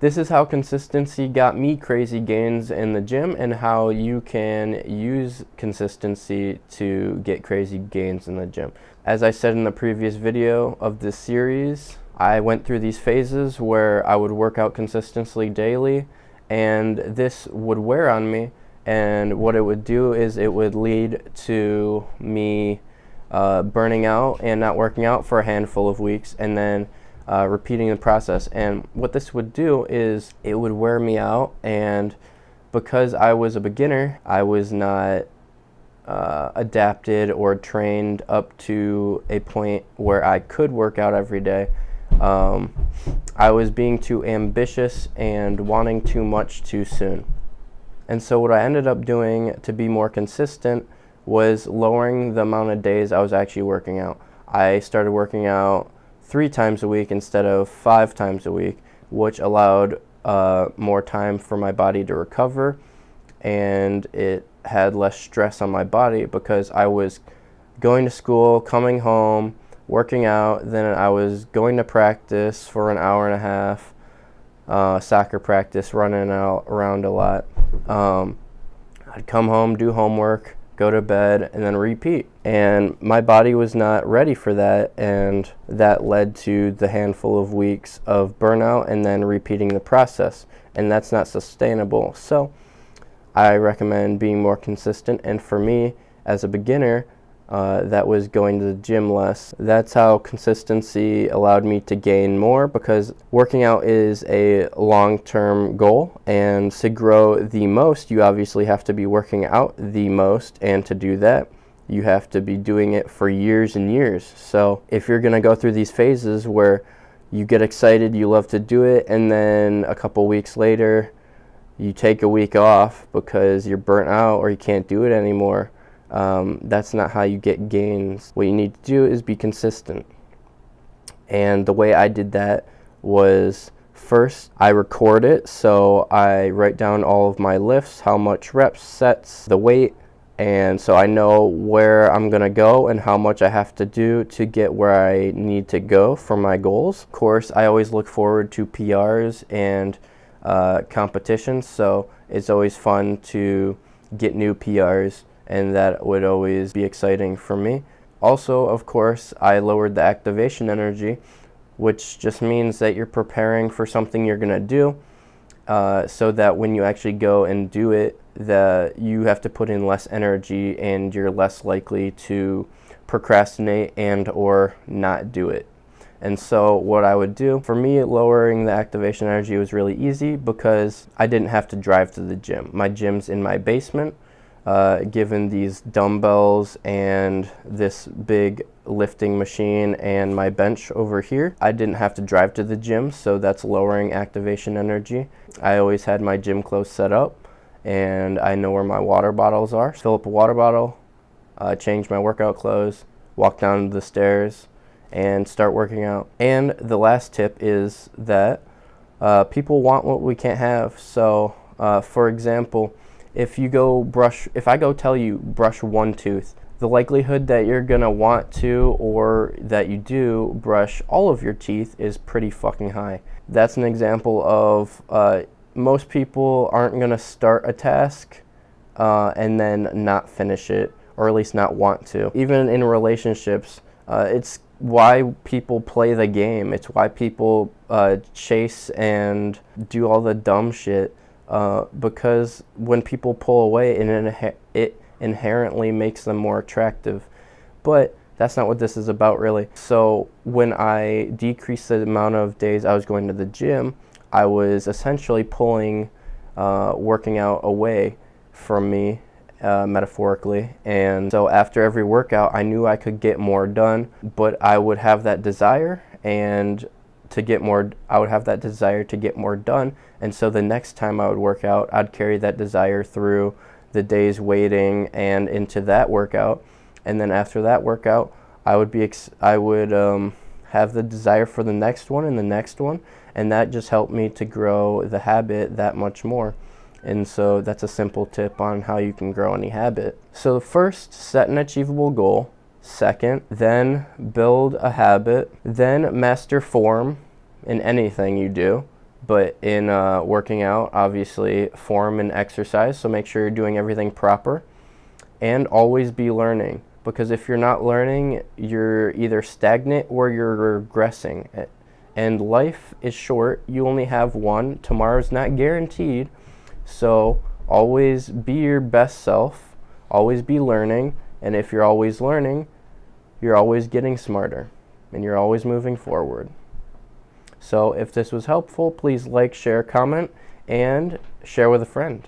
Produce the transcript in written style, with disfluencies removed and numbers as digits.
This is how consistency got me crazy gains in the gym and how you can use consistency to get crazy gains in the gym. As I said in the previous video of this series, I went through these phases where I would work out consistently daily, and this would wear on me, and what it would do is it would lead to me burning out and not working out for a handful of weeks, and then repeating the process. And what this would do is it would wear me out, and because I was a beginner, I was not adapted or trained up to a point where I could work out every day. I was being too ambitious and wanting too much too soon. And so what I ended up doing to be more consistent was lowering the amount of days I was actually working out. I started working out 3 times a week instead of 5 times a week, which allowed more time for my body to recover, and it had less stress on my body because I was going to school, coming home, working out, then I was going to practice for an hour and a half, soccer practice, running around a lot. I'd come home, do homework, go to bed, and then repeat. And my body was not ready for that, and that led to the handful of weeks of burnout and then repeating the process. And that's not sustainable. So I recommend being more consistent, and for me, as a beginner, that was going to the gym less. That's how consistency allowed me to gain more, because working out is a long-term goal, and to grow the most, you obviously have to be working out the most, and to do that, you have to be doing it for years and years. So if you're going to go through these phases where you get excited, you love to do it, and then a couple weeks later, you take a week off because you're burnt out or you can't do it anymore, that's not how you get gains. What you need to do is be consistent. And the way I did that was, first, I record it. So I write down all of my lifts, how much reps, sets, the weight, and so I know where I'm going to go and how much I have to do to get where I need to go for my goals. Of course, I always look forward to PRs and competitions, so it's always fun to get new PRs, and that would always be exciting for me. Also, of course, I lowered the activation energy, which just means that you're preparing for something you're going to do, so that when you actually go and do it, that you have to put in less energy and you're less likely to procrastinate and or not do it. And so what I would do, for me, lowering the activation energy was really easy because I didn't have to drive to the gym. My gym's in my basement. Given these dumbbells and this big lifting machine and my bench over here, I didn't have to drive to the gym, so that's lowering activation energy. I always had my gym clothes set up, and I know where my water bottles are. Fill up a water bottle, change my workout clothes, walk down the stairs, and start working out. And the last tip is that people want what we can't have. So, for example, if I go tell you brush one tooth, the likelihood that you're gonna want to, or that you do, brush all of your teeth is pretty fucking high. That's an example of most people aren't gonna start a task and then not finish it, or at least not want to. Even in relationships, it's why people play the game. It's why people chase and do all the dumb shit. Because when people pull away, it inherently makes them more attractive. But that's not what this is about, really. So when I decreased the amount of days I was going to the gym, I was essentially pulling working out away from me, metaphorically. And so after every workout, I knew I could get more done, but I would have that desire, and I would have that desire to get more done. And so the next time I would work out, I'd carry that desire through the days waiting and into that workout. And then after that workout, I would have the desire for the next one and the next one. And that just helped me to grow the habit that much more. And so that's a simple tip on how you can grow any habit. So first, set an achievable goal. Second, then build a habit. Then master form in anything you do. But in working out, obviously, form and exercise, so make sure you're doing everything proper. And always be learning, because if you're not learning, you're either stagnant or you're regressing. And life is short. You only have one. Tomorrow's not guaranteed. So always be your best self. Always be learning. And if you're always learning, you're always getting smarter. And you're always moving forward. So if this was helpful, please like, share, comment, and share with a friend.